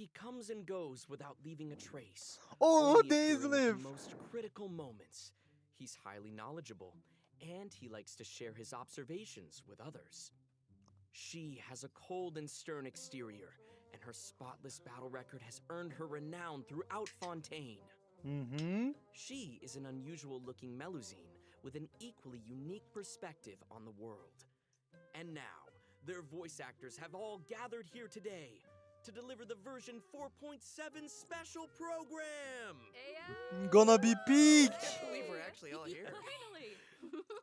he comes and goes without leaving a trace. Oh, only appearing at Dainsleif! the most critical moments. He's highly knowledgeable, and he likes to share his observations with others. She has a cold and stern exterior, and her spotless battle record has earned her renown throughout Fontaine. Mm-hmm. She is an unusual-looking Melusine with an equally unique perspective on the world. And now, their voice actors have all gathered here today to deliver the version 4.7 special program! Gonna be peak! I can't believe we're actually all here. Finally!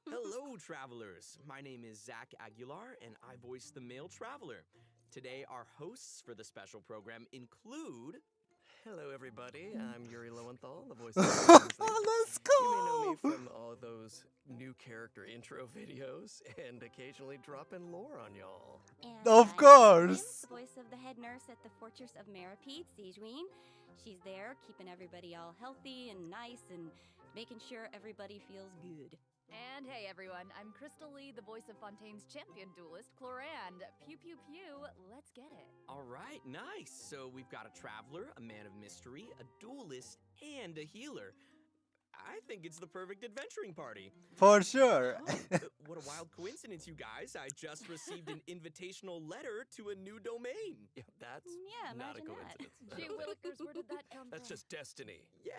Hello, travelers. My name is Zach Aguilar, and I voice the male traveler. Today, our hosts for the special program include... Hello, everybody. I'm Yuri Lowenthal, the voice of Dainsleif. Let's You may know go! me from all those new character intro videos and occasionally dropping lore on y'all. And Of I'm course. the voice of the head nurse at the Fortress of Maripede, Sijuin. She's there keeping everybody all healthy and nice and making sure everybody feels good. And hey everyone, I'm Crystal Lee, the voice of Fontaine's champion duelist, Clorand. Pew pew pew, let's get it. All right, nice. So we've got a traveler, a man of mystery, a duelist, and a healer. I think it's the perfect adventuring party. For sure. Oh, what a wild coincidence, you guys. I just received an invitational letter to a new domain. Yeah, that's Yeah, not a imagine that. coincidence. Gee willikers, where did that come That's from? just destiny. Yeah,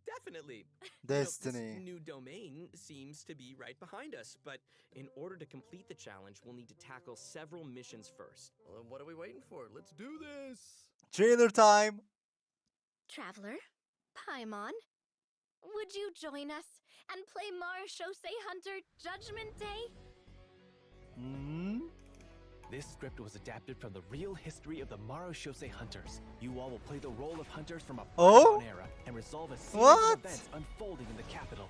definitely. Destiny. This new domain seems to be right behind us, but in order to complete the challenge, we'll need to tackle several missions first. Well, then what are we waiting for? Let's do this. Trailer time. Traveler, Paimon, would you join us and play Marechaussee Hunter Judgment Day? Hmm. This script was adapted from the real history of the Marechaussee Hunters. You all will play the role of hunters from a Oh? bygone era and resolve a series What? of events unfolding in the capital.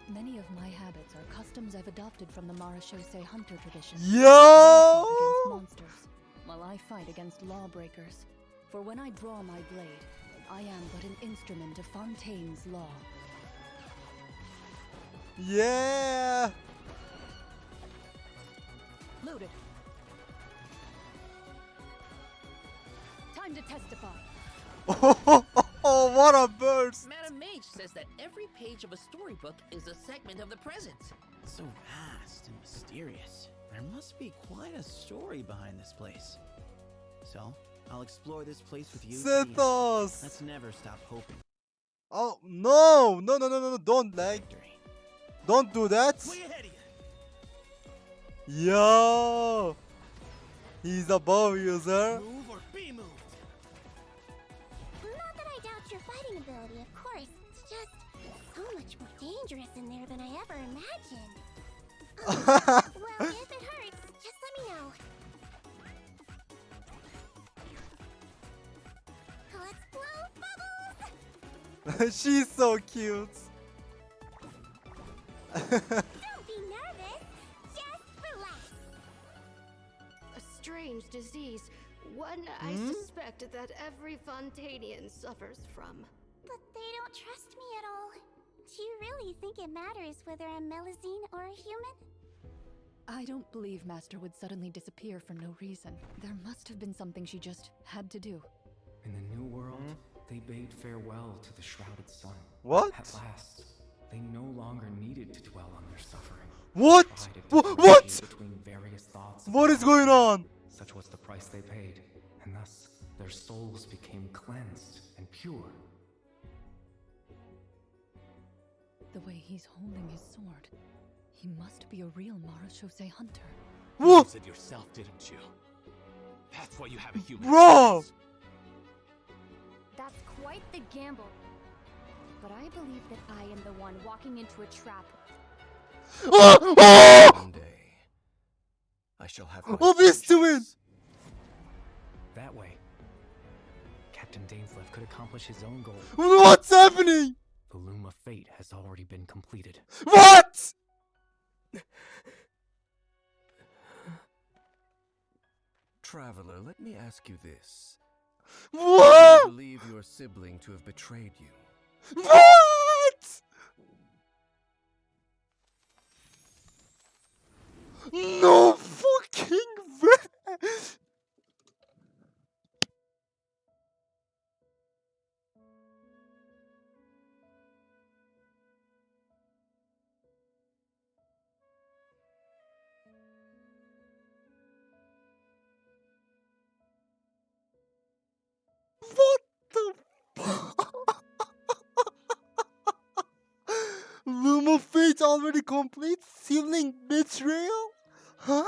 Many of my habits are customs I've adopted from the Marechaussee Hunter tradition. Yo! Against monsters, while I fight against lawbreakers. For when I draw my blade, I am but an instrument of Fontaine's law. Yeah! Loaded. Time to testify. Oh, what a burst! Madam Mage says that every page of a storybook is a segment of the present. So vast and mysterious. There must be quite a story behind this place. So, I'll explore this place with you. to the end. Zetos! Let's never stop hoping. Oh, no! No, no, no, no, no, don't like. Victory. Don't do that! Way ahead of you. Yo! He's above you, sir. Move or be moved. Not that I doubt your fighting ability, of course. It's just so much more dangerous in there than I ever imagined. Well, if it hurts, just let me know. Let's blow bubbles! She's so cute. Don't be nervous. Just relax. A strange disease, one I suspect that every Fontainian suffers from. But they don't trust me at all. Do you really think it matters whether I'm Melusine or a human? I don't believe Master would suddenly disappear for no reason. There must have been something she just had to do. In the New World, they bade farewell to the shrouded sun. What? At last, they no longer needed to dwell on their suffering. What? Tried to What? differentiate between various thoughts of What is God. going on? Such was the price they paid, and thus their souls became cleansed and pure. The way he's holding his sword, he must be a real Marechaussee Hunter. You What? used it yourself, didn't you? That's why you have a human. Bro! That's quite the gamble. But I believe that I am the one walking into a trap. Oh! Oh! One day, I shall have my Oh, this to win! vengeance. That way, Captain Dainsleif could accomplish his own goal. What's happening? The loom of fate has already been completed. What? Traveler, let me ask you this. Do What? you believe your sibling to have betrayed you? What? No fucking way! What the fuck? Loom of Fate already complete? Sealing betrayal? Huh?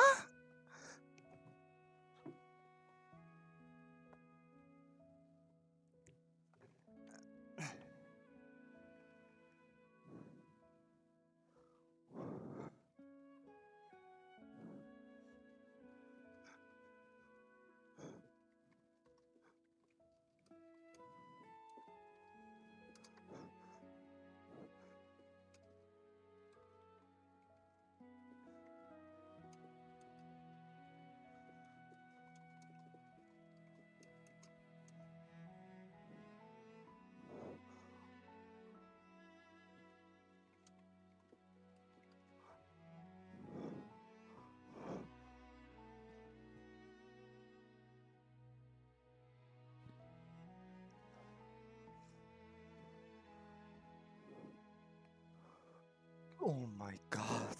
Oh my god.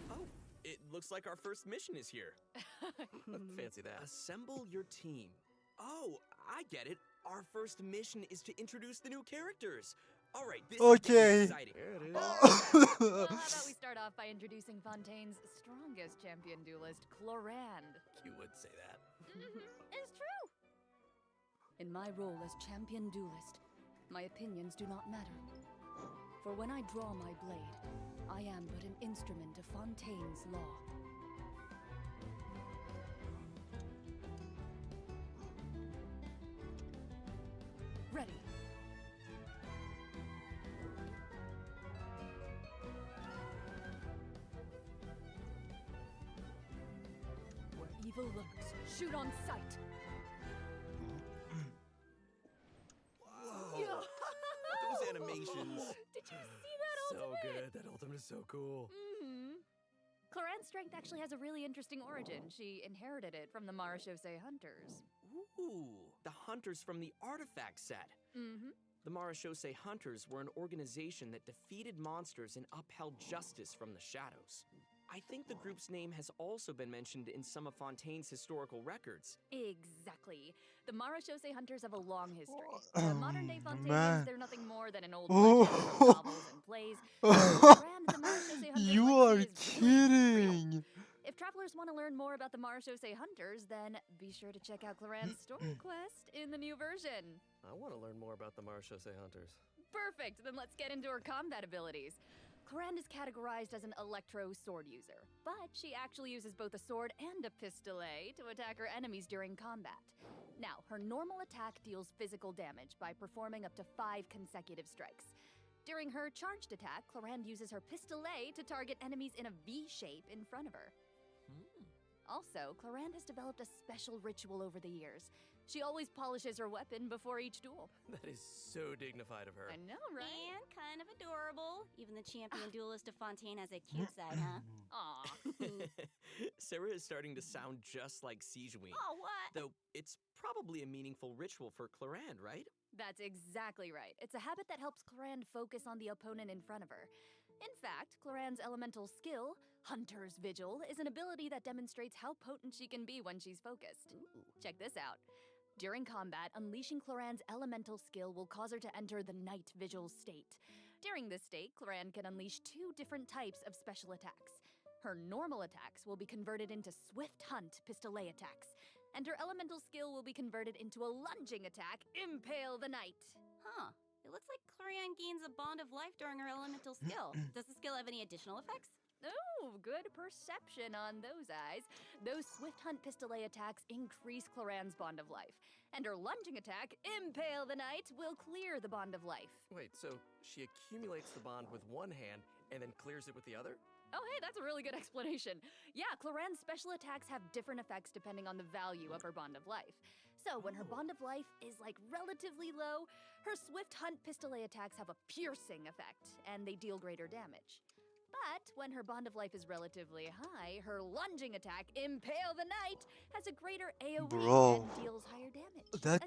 Oh, it looks like our first mission is here. Fancy that. Assemble your team. Oh, I get it. Our first mission is to introduce the new characters. All right, this is Okay. exciting. There it is. Well, how about we start off by introducing Fontaine's strongest champion duelist, Clorand. You would say that. It's true. In my role as champion duelist, my opinions do not matter. For when I draw my blade, I am but an instrument of Fontaine's law. Ready. Where evil lurks, shoot on sight. Whoa. Those animations. Did you see that So ultimate? good. That ultimate is so cool. Mm-hmm. Clorand's strength actually has a really interesting origin. She inherited it from the Marachose Hunters. Ooh, the hunters from the artifact set. Mm-hmm. The Marachose Hunters were an organization that defeated monsters and upheld justice from the shadows. I think the group's name has also been mentioned in some of Fontaine's historical records. Exactly. The Marachose Hunters have a long history. The modern-day Fontaines, man. they're nothing more than an old Oh. legend from novels and plays. Clorand, the Marachose Hunters You legacy are is really real. kidding. If travelers want to learn more about the Marachose Hunters, then be sure to check out Clorand's story quest in the new version. I want to learn more about the Marachose Hunters. Perfect! Then let's get into her combat abilities. Clorand is categorized as an electro sword user, but she actually uses both a sword and a pistolet to attack her enemies during combat. Now, her normal attack deals physical damage by performing up to 5 consecutive strikes. During her charged attack, Clorand uses her pistolet to target enemies in a V shape in front of her. Also, Clorand has developed a special ritual over the years. She always polishes her weapon before each duel. That is so dignified of her. I know, right? And kind of adorable. Even the champion duelist of Fontaine has a cute side, huh? Aw. Sarah is starting to sound just like Sijui. Oh, what? Though it's probably a meaningful ritual for Clorand, right? That's exactly right. It's a habit that helps Clorand focus on the opponent in front of her. In fact, Clorand's elemental skill, Hunter's Vigil, is an ability that demonstrates how potent she can be when she's focused. Check this out. During combat, unleashing Clorand's elemental skill will cause her to enter the Night Vigil state. During this state, Clorand can unleash 2 different types of special attacks. Her normal attacks will be converted into Swift Hunt pistolet attacks, and her elemental skill will be converted into a lunging attack, Impale the Night. Huh. It looks like Clorand gains a bond of life during her elemental skill. Does the skill have any additional effects? Oh, good perception on those eyes. Those Swift Hunt Pistolet attacks increase Cloran's Bond of Life, and her lunging attack, Impale the Knight, will clear the Bond of Life. Wait, so she accumulates the bond with one hand and then clears it with the other? Oh, hey, that's a really good explanation. Yeah, Cloran's special attacks have different effects depending on the value of her Bond of Life. So when her Bond of Life is like relatively low, her Swift Hunt Pistolet attacks have a piercing effect, and they deal greater damage. But when her Bond of Life is relatively high, her lunging attack, Impale the Knight, has a greater AoE Bro. and deals higher damage. That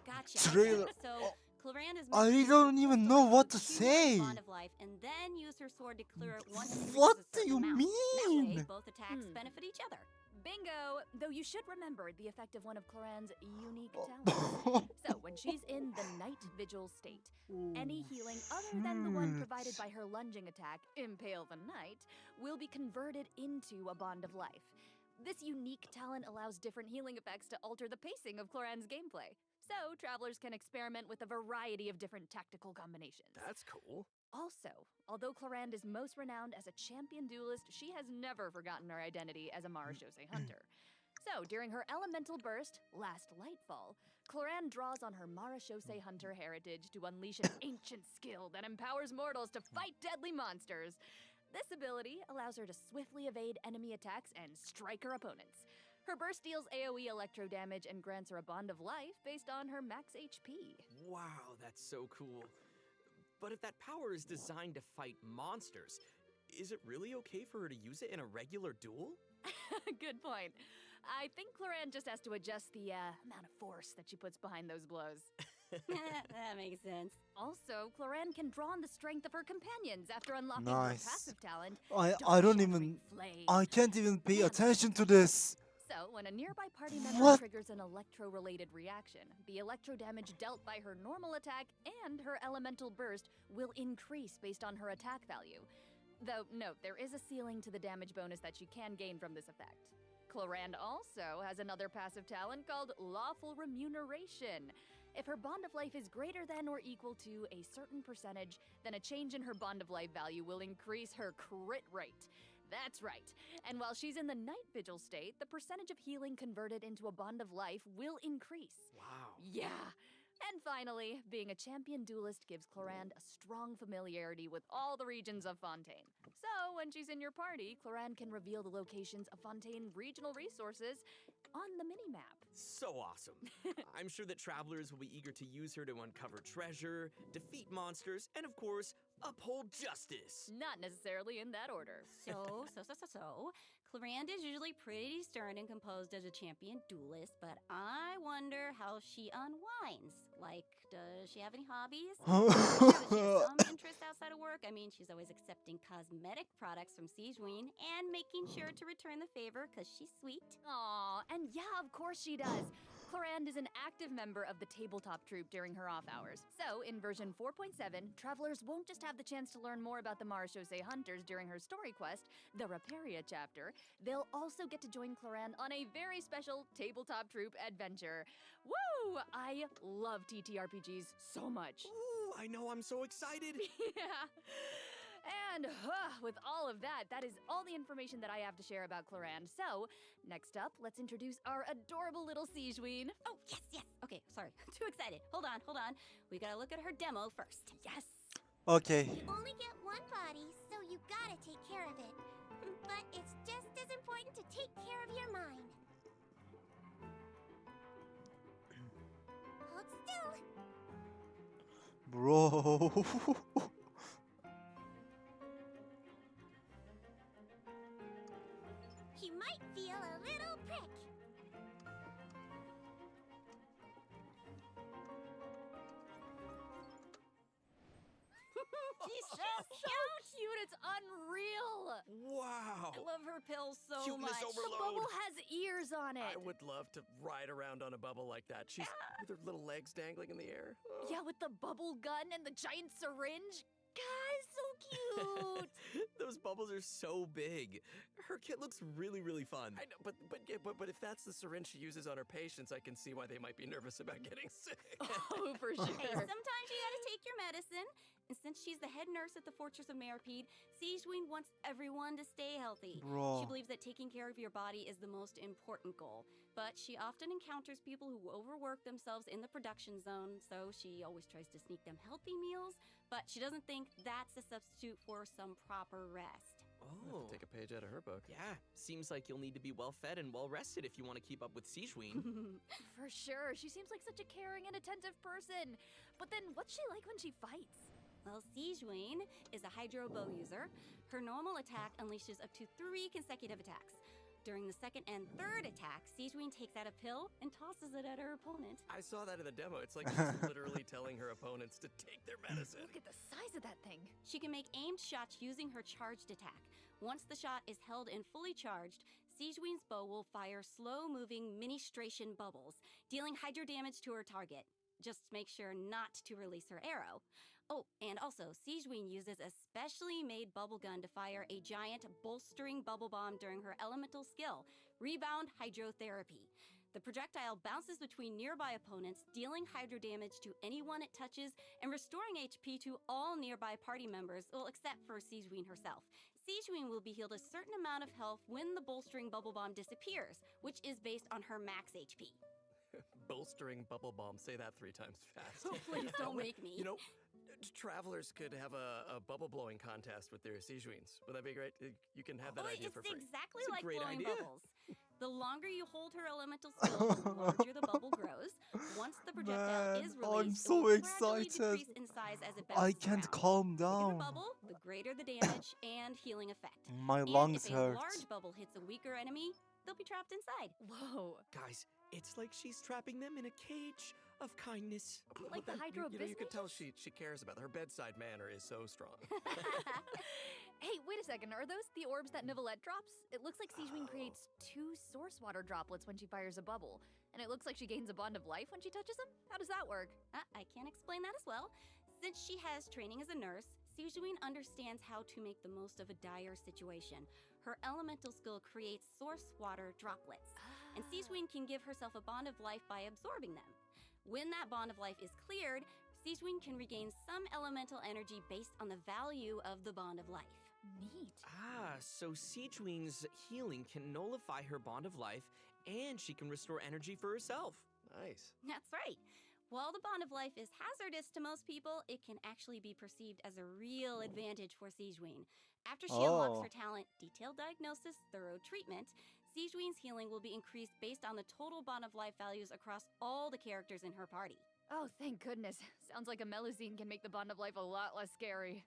Gotcha. trailer. So, Cloran is I meant to don't use her even pistol know to what to accumulate say. Bond of Life, and then use her sword to clear it once it reaches What a do certain you amount. That way, mean? both attacks benefit each other. Bingo! Though you should remember the effect of one of Cloran's unique talents. So, when she's in the Night Vigil state, any healing other than the one provided by her lunging attack, Impale the Knight, will be converted into a Bond of Life. This unique talent allows different healing effects to alter the pacing of Cloran's gameplay. So, travelers can experiment with a variety of different tactical combinations. That's cool. Also, although Clorand is most renowned as a champion duelist, she has never forgotten her identity as a Marashose hunter. So, during her elemental burst, Last Lightfall, Clorand draws on her Marashose hunter heritage to unleash an ancient skill that empowers mortals to fight deadly monsters. This ability allows her to swiftly evade enemy attacks and strike her opponents. Her burst deals AoE electro damage and grants her a Bond of Life based on her max HP. Wow, that's so cool. But if that power is designed to fight monsters, is it really okay for her to use it in a regular duel? Good point. I think Clorand just has to adjust the amount of force that she puts behind those blows. That makes sense. Also, Clorand can draw on the strength of her companions after unlocking Nice. her passive talent. I don't even. Flame. I can't even pay attention to this. So, when a nearby party member What? triggers an electro-related reaction, the electro damage dealt by her normal attack and her elemental burst will increase based on her attack value. Though, note, there is a ceiling to the damage bonus that she can gain from this effect. Clorand also has another passive talent called Lawful Remuneration. If her Bond of Life is greater than or equal to a certain percentage, then a change in her Bond of Life value will increase her crit rate. That's right. And while she's in the Night Vigil state, the percentage of healing converted into a Bond of Life will increase. Wow. Yeah. And finally, being a champion duelist gives Clorand a strong familiarity with all the regions of Fontaine. So, when she's in your party, Clorand can reveal the locations of Fontaine regional resources on the minimap. So awesome. I'm sure that travelers will be eager to use her to uncover treasure, defeat monsters, and of course, uphold justice. Not necessarily in that order. So, Clorand is usually pretty stern and composed as a champion duelist, but I wonder how she unwinds. Like, does she have any hobbies? I'm sure that she has some interest outside of work. I mean, she's always accepting cosmetic products from Sijuin and making sure to return the favor because she's sweet. Aw, and yeah, of course she does. Clorand is an active member of the tabletop troupe during her off hours. So, in version 4.7, travelers won't just have the chance to learn more about the Marashose hunters during her story quest, the Raparia chapter, they'll also get to join Clorand on a very special tabletop troupe adventure. Woo! I love TTRPGs so much. Ooh, I know, I'm so excited. Yeah. And with all of that, that is all the information that I have to share about Clorand. So, next up, let's introduce our adorable little Sijuin. Oh, yes. Okay, sorry. Too excited. Hold on. We gotta look at her demo first. Yes. Okay. You only get one body, so you gotta take care of it. But it's just as important to take care of your mind. Hold still. Bro. He might feel a little prick. She's so So cute, it's unreal. Wow. I love her pills so Cuteness much. overload. The bubble has ears on it. I would love to ride around on a bubble like that. She's with her little legs dangling in the air. Oh. Yeah, with the bubble gun and the giant syringe. Guys, so cute. Those bubbles are so big. Her kit looks really, really fun. I know, but if that's the syringe she uses on her patients, I can see why they might be nervous about getting sick. Oh, for sure. Hey, sometimes you gotta take your medicine. And since she's the head nurse at the Fortress of Meripede, Sigewinne wants everyone to stay healthy. Bro. She believes that taking care of your body is the most important goal. But she often encounters people who overwork themselves in the production zone, so she always tries to sneak them healthy meals, but she doesn't think that's a substitute for some proper rest. Oh. Take a page out of her book. Yeah, seems like you'll need to be well fed and well rested if you want to keep up with Sigewinne. For sure, she seems like such a caring and attentive person. But then, what's she like when she fights? Well, Sigewinne is a Hydro Bow user. Her normal attack unleashes up to 3 consecutive attacks. During the second and third attack, Sigewinne takes out a pill and tosses it at her opponent. I saw that in the demo. It's like she's literally telling her opponents to take their medicine. Look at the size of that thing. She can make aimed shots using her charged attack. Once the shot is held and fully charged, Sigewinne's bow will fire slow-moving ministration bubbles, dealing hydro damage to her target. Just make sure not to release her arrow. Oh, and also, Sigewinne uses a specially made bubble gun to fire a giant bolstering bubble bomb during her elemental skill, Rebound Hydrotherapy. The projectile bounces between nearby opponents, dealing hydro damage to anyone it touches and restoring HP to all nearby party members, well, except for Sigewinne herself. Sigewinne will be healed a certain amount of health when the bolstering bubble bomb disappears, which is based on her max HP. Bolstering bubble bomb. Say that 3 times fast. Oh, please don't make me. You know, travelers could have a bubble blowing contest with their Sigewinnes. Would that be great? You can have that idea for free. It's exactly It's a like great blowing idea. bubbles. The longer you hold her elemental skill, the larger the bubble grows. Once the projectile Man, is I'm released, so it will gradually excited. decrease in size as it I bounces can't around. calm The bigger down. the bubble, the greater the damage and healing effect. My And lungs if a hurt. large bubble hits a weaker enemy, they'll be trapped inside. Whoa. Guys, it's like she's trapping them in a cage of kindness. Like the You Hydro know, you can tell she cares about it. Her bedside manner is so strong. Hey, wait a second. Are those the orbs that Nivelette drops? It looks like Sigewinne Oh. creates 2 source water droplets when she fires a bubble. And it looks like she gains a bond of life when she touches them? How does that work? I can explain that as well. Since she has training as a nurse, Sigewinne understands how to make the most of a dire situation. Her elemental skill creates source water droplets, and Sigewinne can give herself a bond of life by absorbing them. When that bond of life is cleared, Sigewinne can regain some elemental energy based on the value of the bond of life. Neat. So Sigewinne's healing can nullify her bond of life, and she can restore energy for herself. Nice. That's right. While the bond of life is hazardous to most people, it can actually be perceived as a real advantage for Sigewinne. After she unlocks her talent, Detailed Diagnosis, Thorough Treatment, Sigewinne's healing will be increased based on the total bond of life values across all the characters in her party. Oh, thank goodness. Sounds like a Melusine can make the bond of life a lot less scary.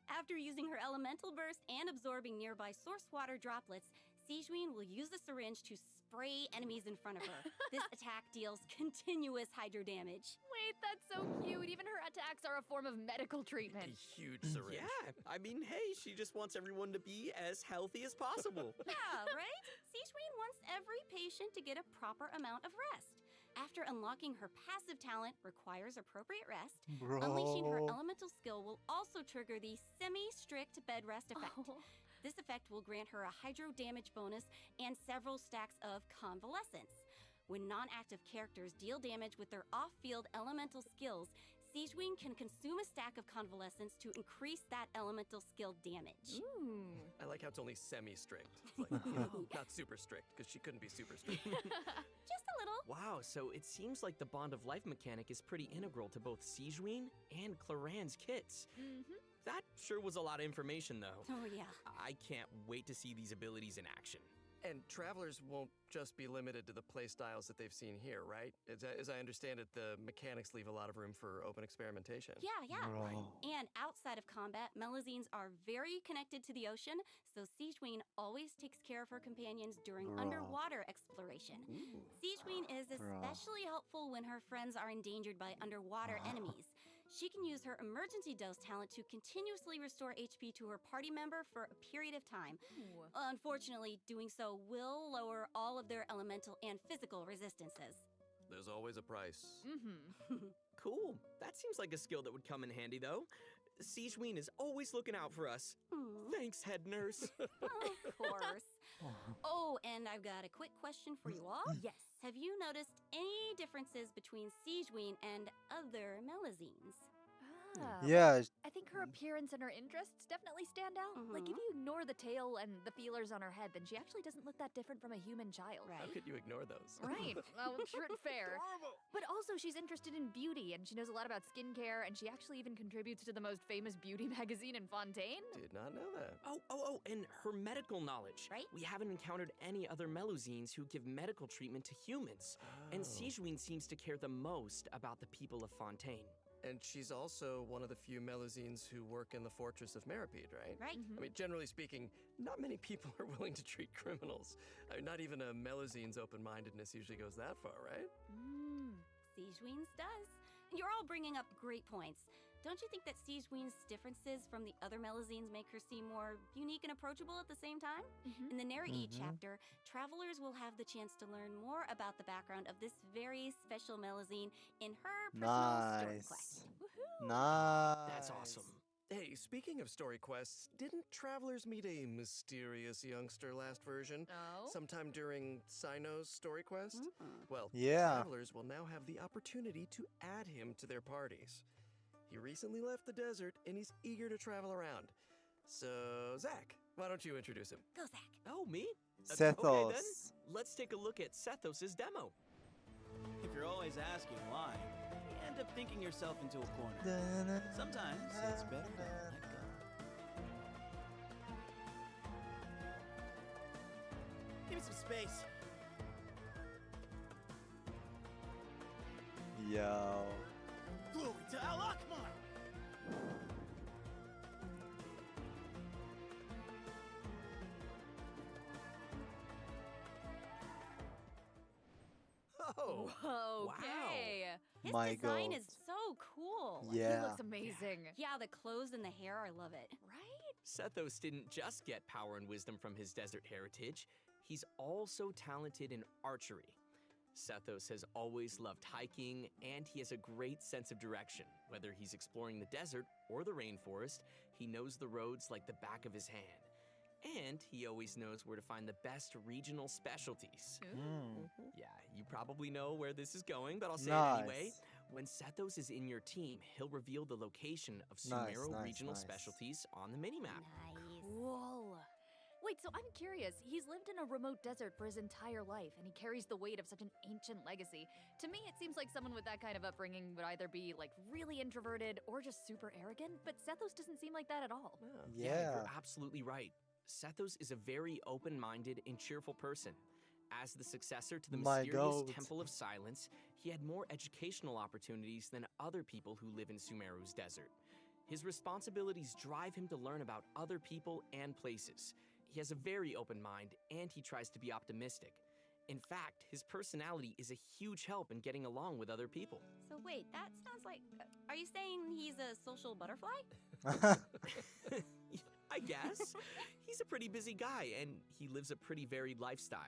After using her elemental burst and absorbing nearby source water droplets, Sigewinne will use the syringe to spray enemies in front of her. This attack deals continuous hydro damage. Wait, that's so cute. Even her attacks are a form of medical A treatment. huge syringe. Yeah, I mean, hey, she just wants everyone to be as healthy as possible. Yeah, right? Sigewinne wants every patient to get a proper amount of rest. After unlocking her passive talent requires appropriate rest, unleashing her Bro. elemental skill will also trigger the semi-strict bed rest effect. Oh. This effect will grant her a hydro damage bonus and several stacks of convalescence. When non-active characters deal damage with their off-field elemental skills, Sigewinne can consume a stack of convalescence to increase that elemental skill damage. Ooh. I like how it's only semi-strict. It's like, you know, not super strict, because she couldn't be super strict. Just a little. Wow, so it seems like the bond of life mechanic is pretty integral to both Sigewinne and Claran's kits. Mm-hmm. That sure was a lot of information, though. Oh, yeah. I can't wait to see these abilities in action. And travelers won't just be limited to the playstyles that they've seen here, right? As I understand it, the mechanics leave a lot of room for open experimentation. Yeah. Bro. And outside of combat, Melusines are very connected to the ocean, so Sigewinne always takes care of her companions during Bro. underwater exploration. Sigewinne is especially helpful when her friends are endangered by underwater enemies. She can use her emergency dose talent to continuously restore HP to her party member for a period of time. Ooh. Unfortunately, doing so will lower all of their elemental and physical resistances. There's always a price. Mm-hmm. Cool. That seems like a skill that would come in handy, though. Sigewinne is always looking out for us. Thanks, head nurse. Of course. Oh, and I've got a quick question for you all. Yes. Have you noticed any differences between Sigewinne and other Melusines? Yeah. I think her appearance and her interests definitely stand out. Like, if Mhm. you ignore the tail and the feelers on her head, then she actually doesn't look that different from a human child. How could you ignore those? Right. Well, sure and fair. But also, she's interested in beauty, and she knows a lot about skincare, and she actually even contributes to the most famous beauty magazine in Fontaine. Did not know that. Oh, and her medical knowledge. Right. We haven't encountered any other Melusines who give medical treatment to humans. And Sijuin seems to care the most about the people of Fontaine. And she's also one of the few Melusines who work in the Fortress of Meripede, right? Right. I mean, generally speaking, not many people are willing to treat criminals. I mean, not even a Melusine's open-mindedness usually goes that far, right? Sijuin's does. You're all bringing up great points. Don't you think that Sijuin's differences from the other Melusines make her seem more unique and approachable at the same time? In the Nerei chapter, travelers will have the chance to learn more about the background of this very special Melusine in her personal story quest. Nice. That's awesome. Hey, speaking of story quests, didn't travelers meet a mysterious youngster last version? Oh? Sometime during Sino's story quest? Well, Yeah. travelers will now have the opportunity to add him to their parties. He recently left the desert and he's eager to travel around. So, Zach, why don't you introduce him? Go, Zach. Oh, me? Sethos. Okay then, let's take a look at Sethos' demo. If you're always asking why, you end up thinking yourself into a corner. Sometimes it's better to let go. Give me some space. Yo. Glory to Al Akbar! Oh, Okay. His My design God. is so cool. He Yeah. looks amazing. Yeah, the clothes and the hair, I love it. Right? Sethos didn't just get power and wisdom from his desert heritage, he's also talented in archery. Sethos has always loved hiking, and he has a great sense of direction. Whether he's exploring the desert or the rainforest, he knows the roads like the back of his hand. And he always knows where to find the best regional specialties. Yeah, you probably know where this is going, but I'll say it anyway. Nice. When Sethos is in your team, he'll reveal the location of Nice, Sumeru nice, regional nice. specialties on the minimap. Nice. Cool. Wait, so I'm curious. He's lived in a remote desert for his entire life, and he carries the weight of such an ancient legacy. To me, it seems like someone with that kind of upbringing would either be, like, really introverted or just super arrogant, but Sethos doesn't seem like that at all. Yeah. You're absolutely right. Sethos is a very open-minded and cheerful person. As the successor to the My mysterious God. Temple of Silence, he had more educational opportunities than other people who live in Sumeru's desert. His responsibilities drive him to learn about other people and places. He has a very open mind, and he tries to be optimistic. In fact, his personality is a huge help in getting along with other people. So wait, that sounds like... are you saying he's a social butterfly? I guess. He's a pretty busy guy, and he lives a pretty varied lifestyle.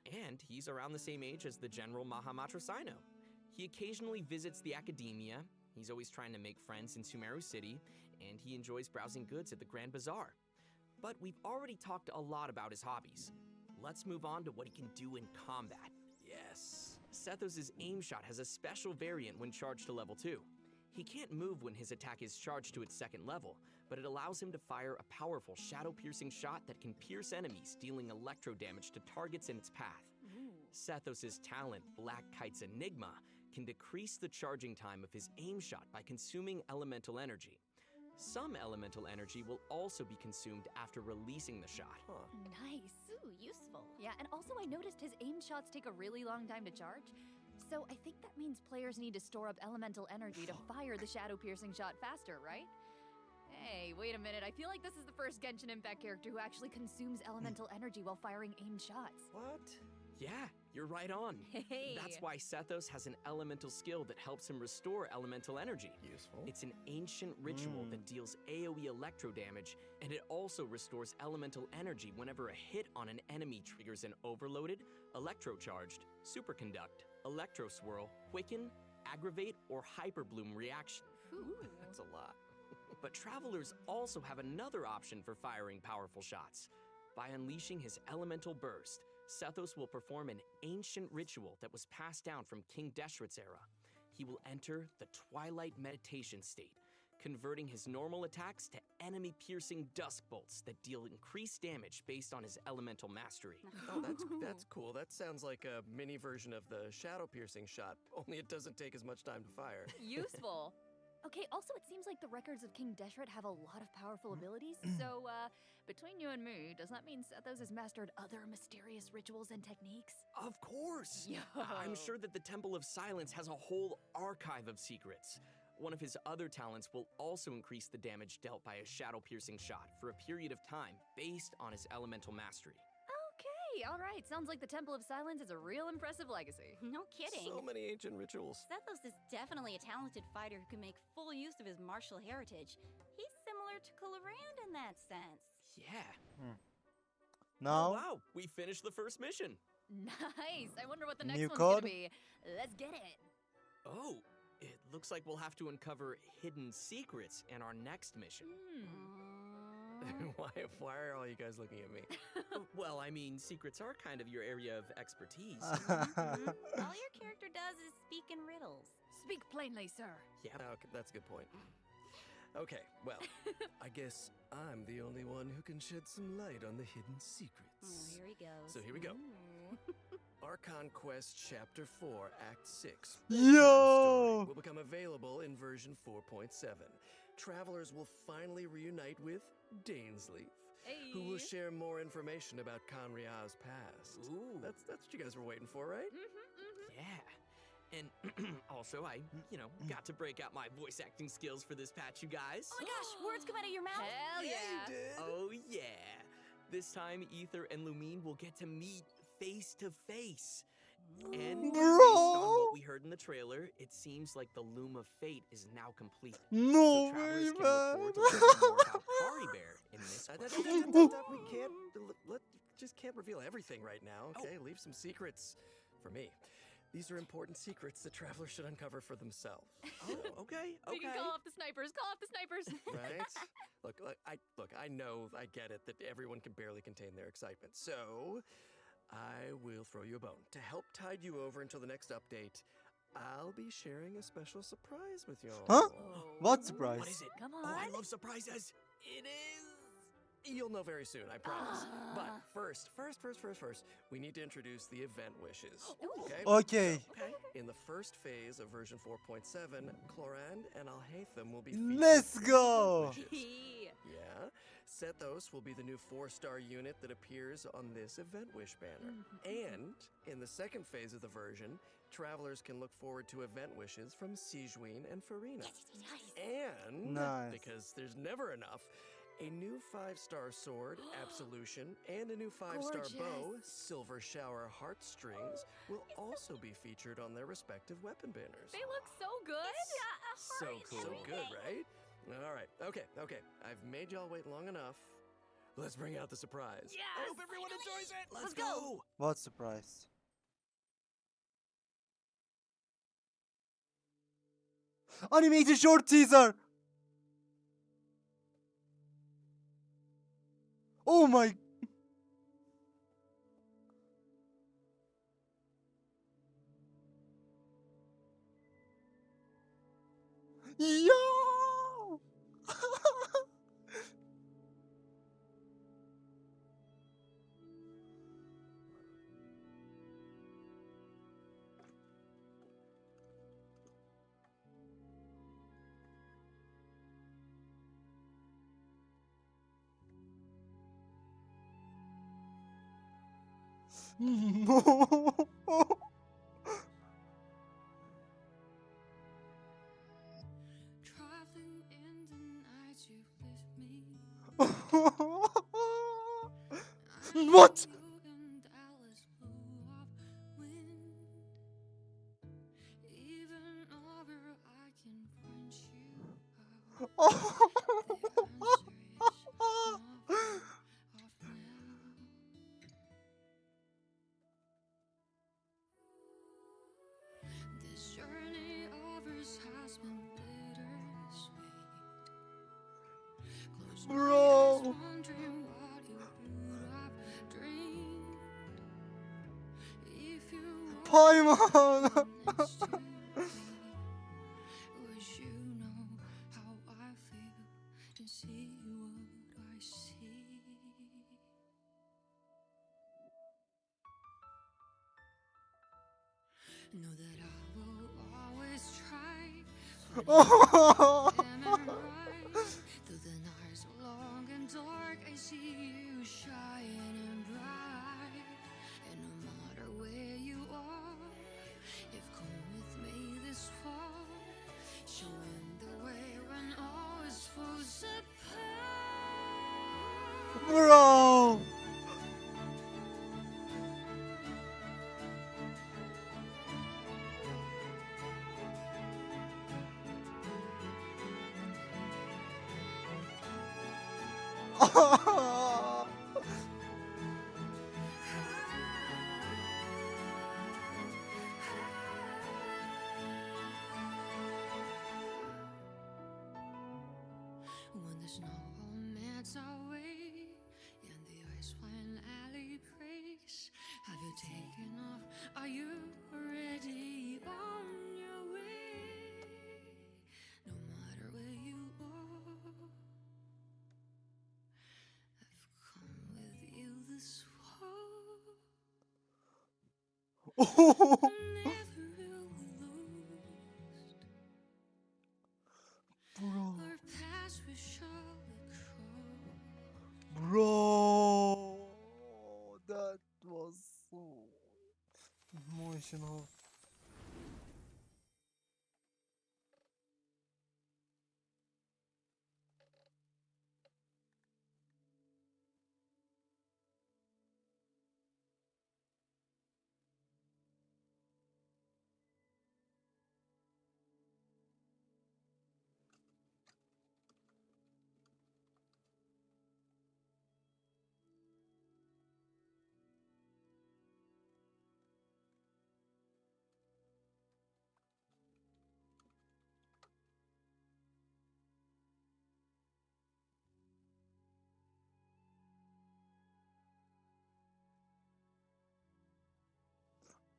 And he's around the same age as the General Mahamatra Sino. He occasionally visits the academia, he's always trying to make friends in Sumeru City, and he enjoys browsing goods at the Grand Bazaar. But we've already talked a lot about his hobbies. Let's move on to what he can do in combat. Yes. Sethos' aim shot has a special variant when charged to level 2. He can't move when his attack is charged to its second level, but it allows him to fire a powerful shadow-piercing shot that can pierce enemies, dealing electro damage to targets in its path. Sethos' talent, Black Kite's Enigma, can decrease the charging time of his aim shot by consuming elemental energy. Some elemental energy will also be consumed after releasing the shot. Nice. Ooh, useful. Yeah, and also I noticed his aim shots take a really long time to charge. So I think that means players need to store up elemental energy to fire the shadow-piercing shot faster, right? Hey, wait a minute. I feel like this is the first Genshin Impact character who actually consumes elemental energy while firing aimed shots. What? Yeah, you're right on. Hey. That's why Sethos has an elemental skill that helps him restore elemental energy. Useful. It's an ancient ritual that deals AoE electro damage, and it also restores elemental energy whenever a hit on an enemy triggers an overloaded, electrocharged, superconduct, electro swirl, quicken, aggravate, or hyperbloom reaction. That's a lot. But travelers also have another option for firing powerful shots. By unleashing his elemental burst, Sethos will perform an ancient ritual that was passed down from King Deshret's era. He will enter the Twilight Meditation state, converting his normal attacks to enemy-piercing dusk bolts that deal increased damage based on his elemental mastery. Oh, that's cool. That sounds like a mini version of the shadow piercing shot, only it doesn't take as much time to fire. Useful. Okay, also it seems like the records of King Deshret have a lot of powerful abilities, so, between you and me, does that mean Sethos has mastered other mysterious rituals and techniques? Of course! Yo. I'm sure that the Temple of Silence has a whole archive of secrets. One of his other talents will also increase the damage dealt by a shadow-piercing shot for a period of time based on his elemental mastery. Okay, alright, sounds like the Temple of Silence is a real impressive legacy. No kidding. So many ancient rituals. Sethos is definitely a talented fighter who can make full use of his martial heritage. He's similar to Colorand in that sense. Yeah. Oh, Now, wow, we finished the first mission. Nice! I wonder what the next New one's code? gonna be. Let's get it! Oh, it looks like we'll have to uncover hidden secrets in our next mission. Why are all you guys looking at me? Well, I mean, secrets are kind of your area of expertise. All your character does is speak in riddles. Speak plainly, sir. Yeah. Okay, that's a good point. Okay, well, I guess I'm the only one who can shed some light on the hidden secrets. Oh, here he goes. So here we go. Ooh. Archon Quest Chapter 4, Act 6. Yo! Will become available in version 4.7. Travelers will finally reunite with Dainsleif, who will share more information about Conria's past. Ooh. That's what you guys were waiting for, right? Yeah. And also, I, got to break out my voice acting skills for this patch, you guys. Oh my gosh, words come out of your mouth. Hell yeah! Oh, yeah. This time, Ether and Lumine will get to meet face to face. And based on what we heard in the trailer, it seems like the Loom of Fate is now complete. No So travelers way, can look forward man. to learning more about Kari Bear in this quest. We just can't reveal everything right now, okay? Leave some secrets for me. These are important secrets that travelers should uncover for themselves. Oh, okay. We can call off the snipers, call off the snipers! Right? I know, I get it that everyone can barely contain their excitement. So, I will throw you a bone. To help tide you over until the next update, I'll be sharing a special surprise with you all. Huh? What surprise? What is it? Come Oh, I on. love surprises. It is. You'll know very soon, I promise. But first, we need to introduce the event wishes. Okay? Okay. In the first phase of version 4.7, Clorand and Alhaitham will be featured Let's in go. event wishes. Yeah. Sethos will be the new 4-star unit that appears on this event wish banner. And in the second phase of the version, travelers can look forward to event wishes from Sigewinne and Farina. And Nice. because there's never enough, a new 5-star sword, Absolution, and a new 5-star bow, Silver Shower Heartstrings, will also be featured on their respective weapon banners. They look so good! So cool. So good, right? All right. Okay. I've made y'all wait long enough. Let's bring out the surprise. Yes! I hope everyone enjoys it. Let's go! What surprise? Animated short teaser! Oh my... Yo! No! What? This journey of ours has been bittersweet. Close my Bro. eyes, wondering what you would have dreamed. If you Paimon! honest to me, wish you know how I Know that I will always try. Through the nights long and dark, I see you shining bright. And no matter where you are, you've come with me this far, showing the way when all is falls apart. Bro. When the snow all melts away and the ice fine alley breaks, have you taken off? Are you already on your way? No matter where you are, I've come with you this far. Never really lost. Bro. Our paths will surely cross. Bro. That was so emotional.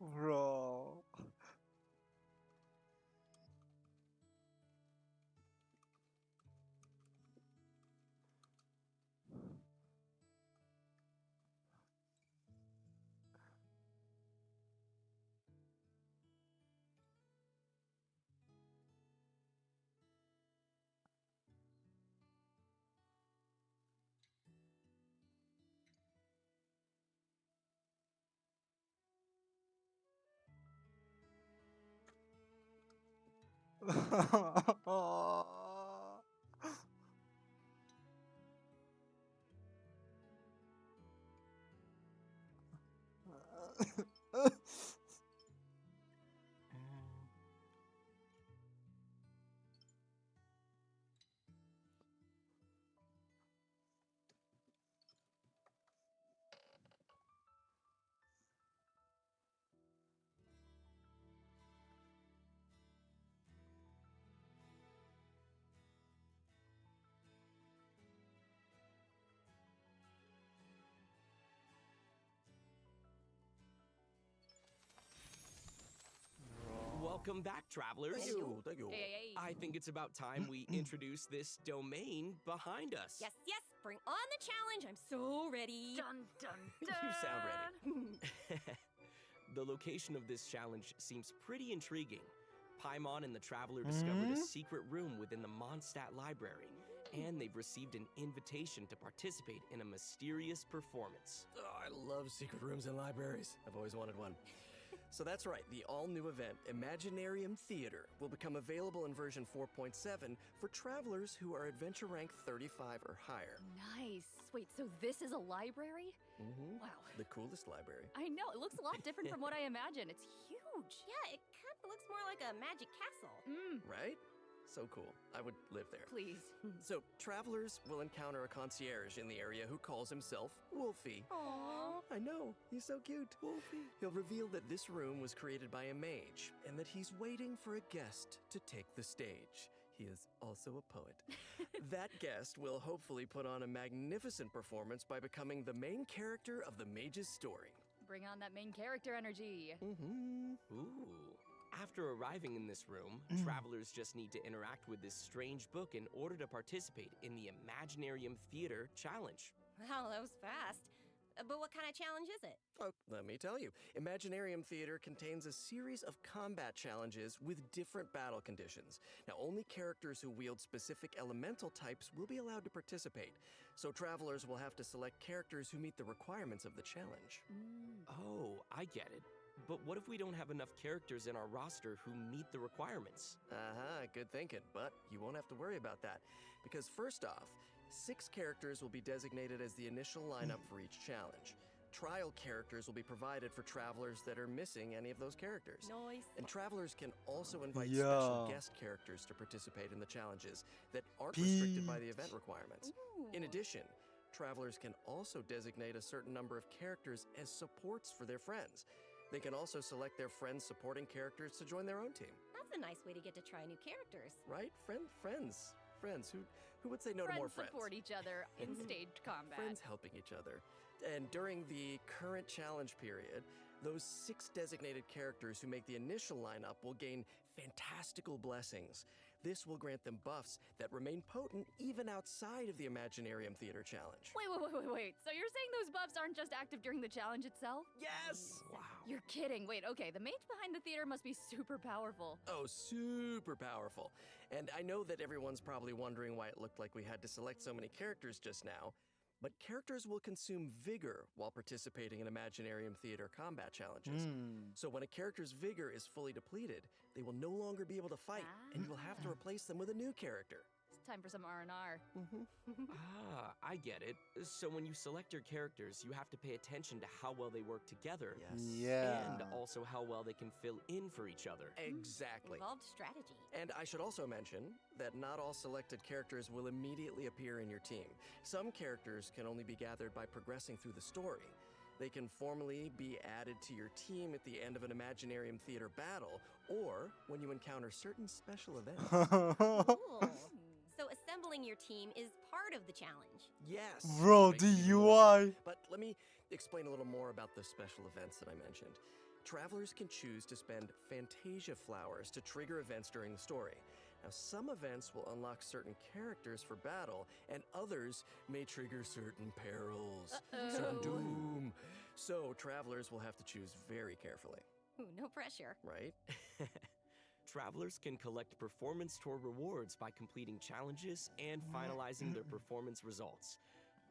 Bro. Welcome back, travelers. Thank you. Thank you. Hey. I think it's about time we introduce this domain behind us. Yes, yes, bring on the challenge. I'm so ready. Dun dun dun. You sound ready. The location of this challenge seems pretty intriguing. Paimon and the traveler discovered a secret room within the Mondstadt library, and they've received an invitation to participate in a mysterious performance. Oh, I love secret rooms in libraries. I've always wanted one. So that's right, the all-new event, Imaginarium Theater, will become available in version 4.7 for travelers who are adventure rank 35 or higher. Nice. Wait, so this is a library? Mm-hmm. Wow. The coolest library. I know, it looks a lot different from what I imagined. It's huge. Yeah, it kind of looks more like a magic castle. Right? So cool. I would live there. Please. So, travelers will encounter a concierge in the area who calls himself Wolfie. Aww. I know, he's so cute. Wolfie. He'll reveal that this room was created by a mage and that he's waiting for a guest to take the stage. He is also a poet. That guest will hopefully put on a magnificent performance by becoming the main character of the mage's story. Bring on that main character energy. Ooh. After arriving in this room, travelers just need to interact with this strange book in order to participate in the Imaginarium Theater Challenge. Wow, that was fast. But what kind of challenge is it? Oh, let me tell you. Imaginarium Theater contains a series of combat challenges with different battle conditions. Now, only characters who wield specific elemental types will be allowed to participate. So travelers will have to select characters who meet the requirements of the challenge. Oh, I get it. But what if we don't have enough characters in our roster who meet the requirements? Good thinking, but you won't have to worry about that. Because first off, 6 characters will be designated as the initial lineup for each challenge. Trial characters will be provided for travelers that are missing any of those characters. Nice. And travelers can also invite special Yeah. guest characters to participate in the challenges that aren't restricted by the event requirements. In addition, travelers can also designate a certain number of characters as supports for their friends. They can also select their friends' supporting characters to join their own team. That's a nice way to get to try new characters. Right? Friends. Who would say no to more friends? support each other in staged combat. Friends helping each other. And during the current challenge period, those 6 designated characters who make the initial lineup will gain fantastical blessings. This will grant them buffs that remain potent even outside of the Imaginarium Theater challenge. Wait. So you're saying those buffs aren't just active during the challenge itself? Yes! Wow. You're kidding. Wait, okay, the mage behind the theater must be super powerful. Oh, super powerful. And I know that everyone's probably wondering why it looked like we had to select so many characters just now. But characters will consume vigor while participating in Imaginarium Theater combat challenges. So when a character's vigor is fully depleted, they will no longer be able to fight, and you will have to replace them with a new character. It's time for some R&R. I get it. So when you select your characters, you have to pay attention to how well they work together. Yes. Yeah. And also how well they can fill in for each other. Exactly. Involved strategy. And I should also mention that not all selected characters will immediately appear in your team. Some characters can only be gathered by progressing through the story. They can formally be added to your team at the end of an Imaginarium Theater battle, or when you encounter certain special events. Cool. So assembling your team is part of the challenge. Yes. Bro, Makes it even the more UI. fun. But let me explain a little more about the special events that I mentioned. Travelers can choose to spend Fantasia flowers to trigger events during the story. Now, some events will unlock certain characters for battle, and others may trigger certain perils, certain doom. So, travelers will have to choose very carefully. Ooh, no pressure. Right? Travelers can collect performance tour rewards by completing challenges and finalizing their performance results.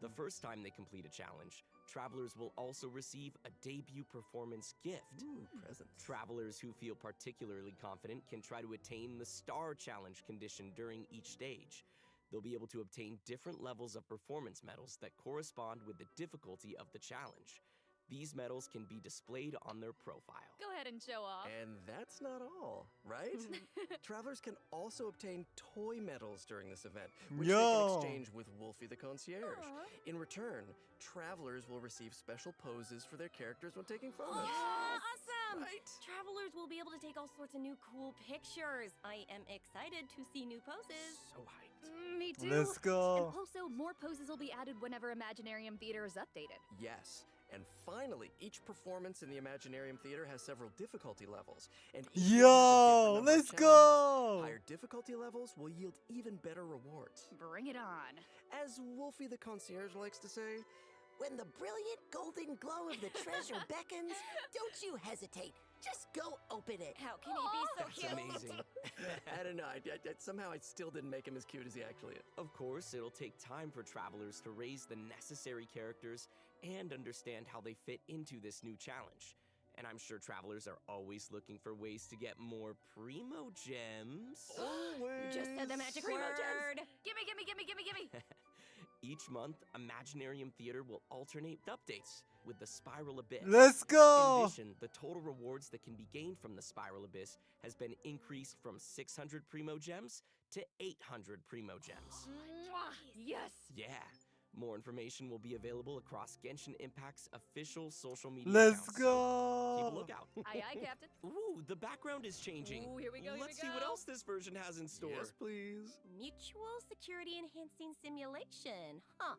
The first time they complete a challenge, travelers will also receive a debut performance gift. Ooh, presents. Travelers who feel particularly confident can try to attain the Star Challenge condition during each stage. They'll be able to obtain different levels of performance medals that correspond with the difficulty of the challenge. These medals can be displayed on their profile. Go ahead and show off. And that's not all, right? Travelers can also obtain toy medals during this event, which they can exchange with Wolfie the Concierge. In return, travelers will receive special poses for their characters when taking photos. Awesome! Right? Travelers will be able to take all sorts of new cool pictures. I am excited to see new poses. So hyped. Me too. Let's go. And also, more poses will be added whenever Imaginarium Theater is updated. Yes. And finally, each performance in the Imaginarium Theater has several difficulty levels. And each one has a different Yo, number of let's challenges. go. Higher difficulty levels will yield even better rewards. Bring it on. As Wolfie the Concierge likes to say, When the brilliant golden glow of the treasure beckons, don't you hesitate. Just go open it. How can he be so That's cute? amazing. I don't know, somehow I still didn't make him as cute as he actually is. Of course, it'll take time for travelers to raise the necessary characters and understand how they fit into this new challenge. And I'm sure travelers are always looking for ways to get more primo gems. You just said the magic Primo word. gems. Gimme. Each month, Imaginarium Theater will alternate with updates with the Spiral Abyss. Let's In go. addition, the total rewards that can be gained from the Spiral Abyss has been increased from 600 primo gems to 800 primo gems. Yes. Yeah. More information will be available across Genshin Impact's official social media Let's accounts, so keep a go. lookout. Aye, Captain. Ooh, the background is changing. Ooh, here we go. Let's see what else this version has in store. Yes, please. Mutual security enhancing simulation. Huh.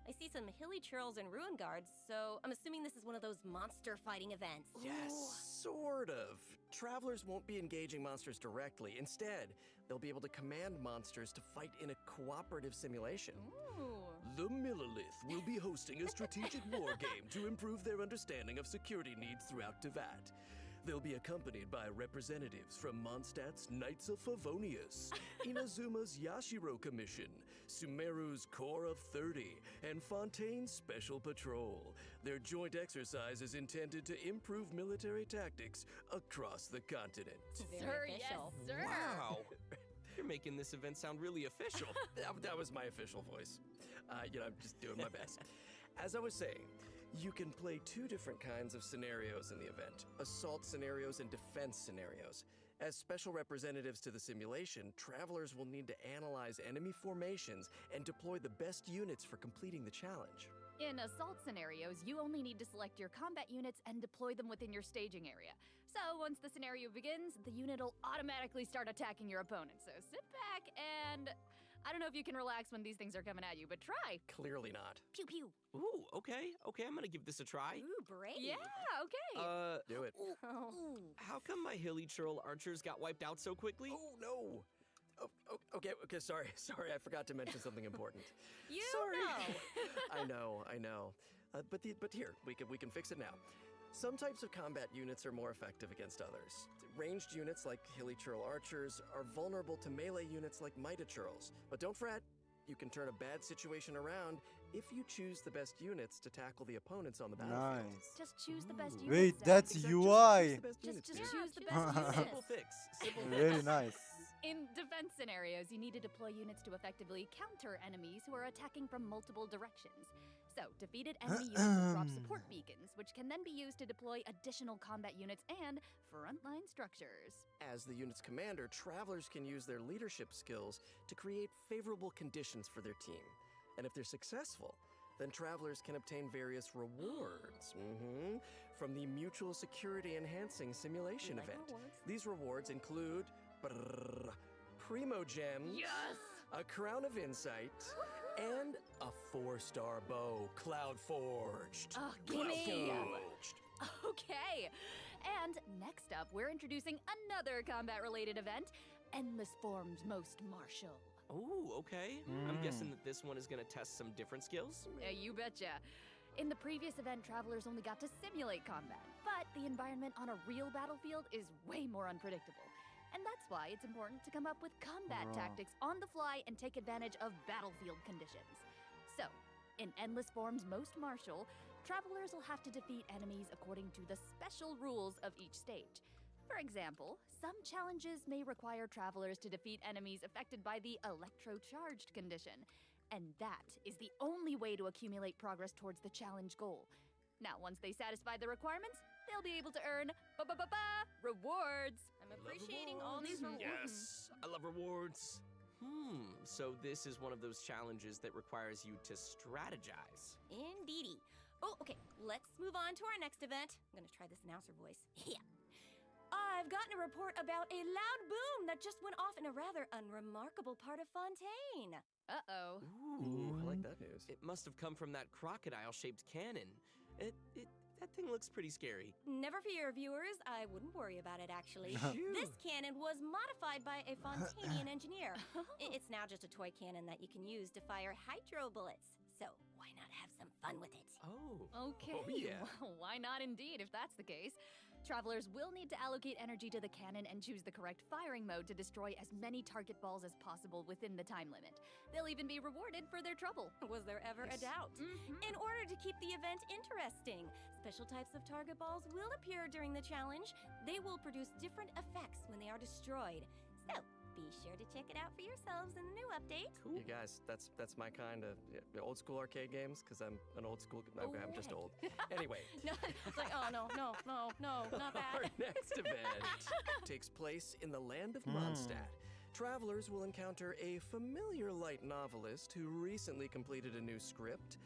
I see some hilly churls and ruin guards, so I'm assuming this is one of those monster fighting events. Yes, sort of. Travelers won't be engaging monsters directly. Instead, they'll be able to command monsters to fight in a cooperative simulation. Ooh. The Millilith will be hosting a strategic war game to improve their understanding of security needs throughout Tevat. They'll be accompanied by representatives from Mondstadt's Knights of Favonius, Inazuma's Yashiro Commission, Sumeru's Corps of 30, and Fontaine's Special Patrol. Their joint exercise is intended to improve military tactics across the continent. Sir, yes, sir. Wow. You're making this event sound really official. That was my official voice. I'm just doing my best. As I was saying, you can play two different kinds of scenarios in the event: assault scenarios and defense scenarios. As special representatives to the simulation, travelers will need to analyze enemy formations and deploy the best units for completing the challenge. In assault scenarios, you only need to select your combat units and deploy them within your staging area. So once the scenario begins, the unit will automatically start attacking your opponent. So sit back and... I don't know if you can relax when these things are coming at you, but try. Clearly not. Pew pew. Ooh, okay, I'm gonna give this a try. Ooh, brave. Yeah, okay. Do it. How come my hilly churl archers got wiped out so quickly? Oh, no. Okay, sorry, I forgot to mention something important. You Sorry. know. I know. But here, we can fix it now. Some types of combat units are more effective against others. Ranged units like hilly churl archers are vulnerable to melee units like mighty churls. But don't fret, you can turn a bad situation around if you choose the best units to tackle the opponents on the battlefield. Nice. Just choose the best units. Wait, Zach. that's Exactly, UI. just Just choose the best units, dude. choose the best units. Simple fix. Simple fix. Very nice. In defense scenarios, you need to deploy units to effectively counter enemies who are attacking from multiple directions. So, defeated enemy units will drop support beacons, which can then be used to deploy additional combat units and frontline structures. As the unit's commander, travelers can use their leadership skills to create favorable conditions for their team. And if they're successful, then travelers can obtain various rewards from the Mutual Security Enhancing Simulation event. These rewards include Primo Gems, a Crown of Insight, and a 4-star bow, Cloud Forged. Oh, Cloud gimme! Forged. Okay. And next up, we're introducing another combat-related event, Endless Forms Most Martial. Ooh, okay. I'm guessing that this one is gonna test some different skills. Yeah, you betcha. In the previous event, travelers only got to simulate combat, but the environment on a real battlefield is way more unpredictable. And that's why it's important to come up with combat tactics on the fly and take advantage of battlefield conditions. So, in Endless Forms Most Martial, travelers will have to defeat enemies according to the special rules of each stage. For example, some challenges may require travelers to defeat enemies affected by the electro-charged condition, and that is the only way to accumulate progress towards the challenge goal. Now, once they satisfy the requirements, they'll be able to earn rewards. I'm appreciating all these rewards. Yes, I love rewards. So this is one of those challenges that requires you to strategize. Indeedy. Oh, okay. Let's move on to our next event. I'm gonna try this announcer voice. Yeah. I've gotten a report about a loud boom that just went off in a rather unremarkable part of Fontaine. Uh-oh. Ooh, I like that news. It must have come from that crocodile-shaped cannon. That thing looks pretty scary. Never fear, viewers. I wouldn't worry about it, actually. This cannon was modified by a Fontainian engineer. It's now just a toy cannon that you can use to fire hydro bullets. So why not have some fun with it? Oh. Okay. Oh, yeah. Well, why not indeed, if that's the case? Travelers will need to allocate energy to the cannon and choose the correct firing mode to destroy as many target balls as possible within the time limit. They'll even be rewarded for their trouble. Was there ever a doubt? In order to keep the event interesting, special types of target balls will appear during the challenge. They will produce different effects when they are destroyed. So, be sure to check it out for yourselves in the new update. Cool. You guys, that's my kind of old school arcade games, because I'm an old school. I'm just old. Anyway. No, it's like, oh, no, not that. Our next event takes place in the land of Mondstadt. Travelers will encounter a familiar light novelist who recently completed a new script.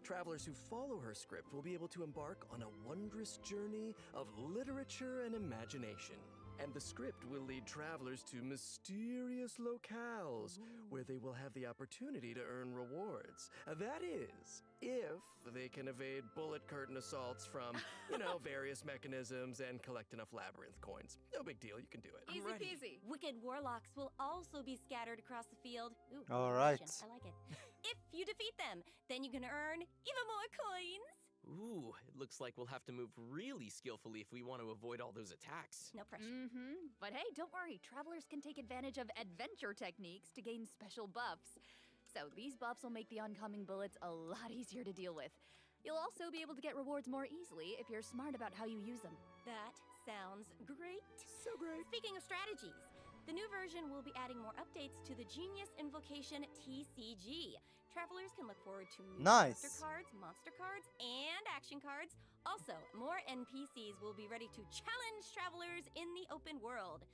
Travelers who follow her script will be able to embark on a wondrous journey of literature and imagination. And the script will lead travelers to mysterious locales where they will have the opportunity to earn rewards. That is, if they can evade bullet curtain assaults from, various mechanisms and collect enough labyrinth coins. No big deal, you can do it. Easy peasy. Wicked warlocks will also be scattered across the field. Ooh, All right. I like it. If you defeat them. Then you can earn even more coins. Ooh, it looks like we'll have to move really skillfully if we want to avoid all those attacks. No pressure. But hey, don't worry. Travelers can take advantage of adventure techniques to gain special buffs. So these buffs will make the oncoming bullets a lot easier to deal with. You'll also be able to get rewards more easily if you're smart about how you use them. That sounds great. So great. Speaking of strategies, the new version will be adding more updates to the Genius Invocation TCG. Travelers can look forward to new Nice. monster cards, and action cards. Also, more NPCs will be ready to challenge travelers in the open world.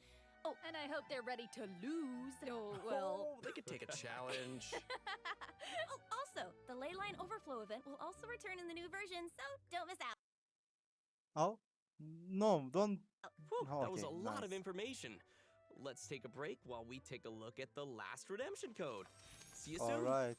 Oh, and I hope they're ready to lose. Oh, Oh, they could take a challenge. Oh, also, the Leyline Overflow event will also return in the new version, so don't miss out. Oh? No, don't. Whew, Oh, that was a okay, lot of nice. information. Let's take a break while we take a look at the last redemption code. See you soon. All right.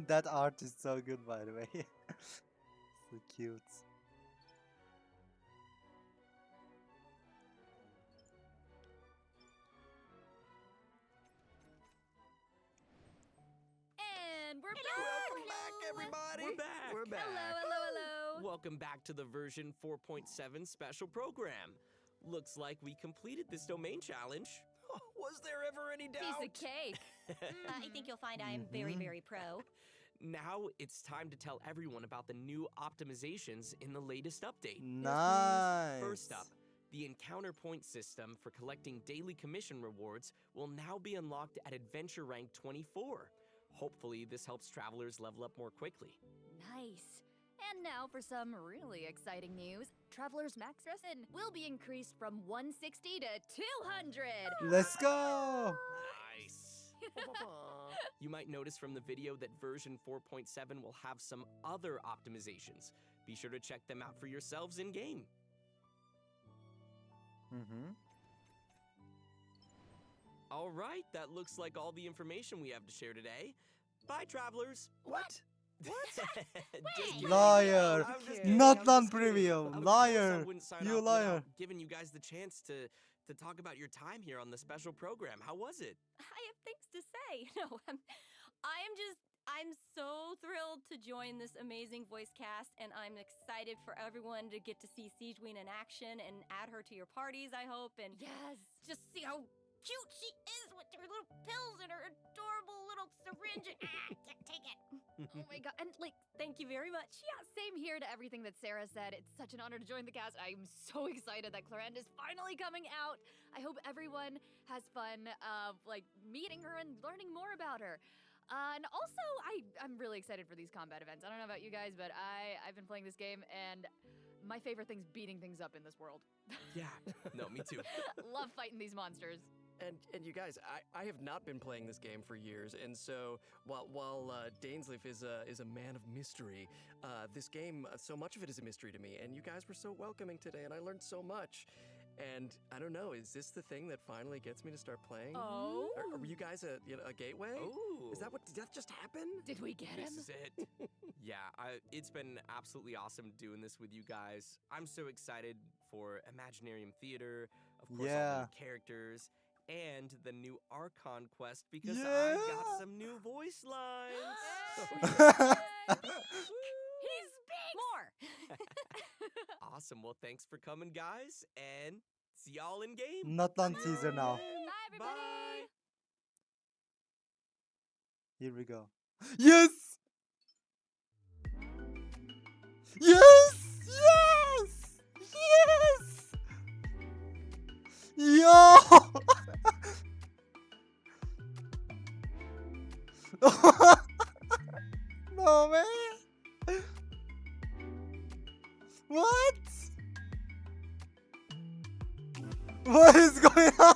That art is so good, by the way. So cute. And we're back. Welcome back, everybody. We're back. We're back. Hello. Welcome back to the version 4.7 special program. Looks like we completed this domain challenge. Oh, was there ever any doubt? Piece of cake. I think you'll find I am very, very pro. Now it's time to tell everyone about the new optimizations in the latest update. Nice. First up, the encounter point system for collecting daily commission rewards will now be unlocked at adventure rank 24. Hopefully, this helps travelers level up more quickly. Nice. And now for some really exciting news. Traveler's max resin will be increased from 160 to 200. Let's go. Nice. You might notice from the video that version 4.7 will have some other optimizations. Be sure to check them out for yourselves in-game. All right, that looks like all the information we have to share today. Bye, travelers. What? Just kidding. Liar. I'm just kidding, Not I'm done just kidding. preview. Of course Liar. I wouldn't sign You off liar. without giving you guys the chance to talk about your time here on the special program. How was it? I have things to say. No, I'm so thrilled to join this amazing voice cast, and I'm excited for everyone to get to see Siegeween in action and add her to your parties, I hope, and just see how cute she is with her little pills and her adorable little syringe. Take it. Oh my god. And thank you very much. Yeah, same here to everything that Sarah said. It's such an honor to join the cast. I'm so excited that Clarande is finally coming out. I hope everyone has fun meeting her and learning more about her. And also, I'm really excited for these combat events. I don't know about you guys, but I've been playing this game, and my favorite thing's beating things up in this world. Yeah, no, me too. Love fighting these monsters. And you guys, I have not been playing this game for years, and so while Dainsleif is a man of mystery, this game, so much of it is a mystery to me. And you guys were so welcoming today, and I learned so much. And I don't know, is this the thing that finally gets me to start playing? Oh. Are you guys a gateway? Oh. Is that what? Did that just happen? Did we get him? This is it. Yeah, it's been absolutely awesome doing this with you guys. I'm so excited for Imaginarium Theater, of course, all the Yeah. new characters, and the new Archon quest because I Yeah. got some new voice lines. He's big! More! Awesome. Well, thanks for coming, guys, and see y'all in game. Not on teaser now. Bye, everybody! Bye. Here we go. Yes! Yes! Yes! Yes! Yo! No way! What? What is going on?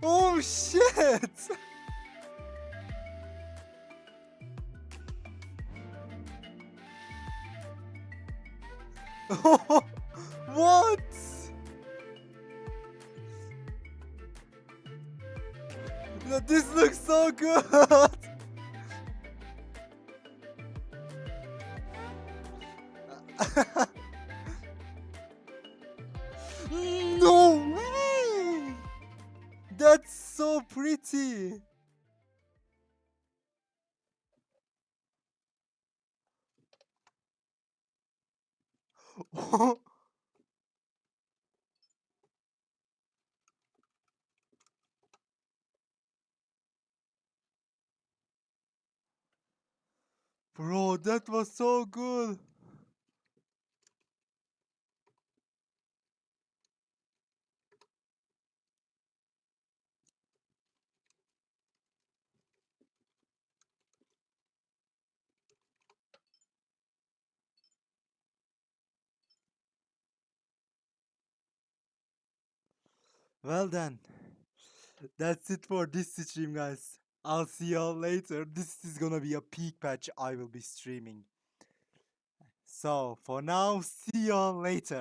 Oh shit! What? No, this looks so good! No way! That's so pretty! Bro, that was so good! Well then, that's it for this stream, guys. I'll see y'all later. This is gonna be a peak patch I will be streaming. So, for now, see y'all later.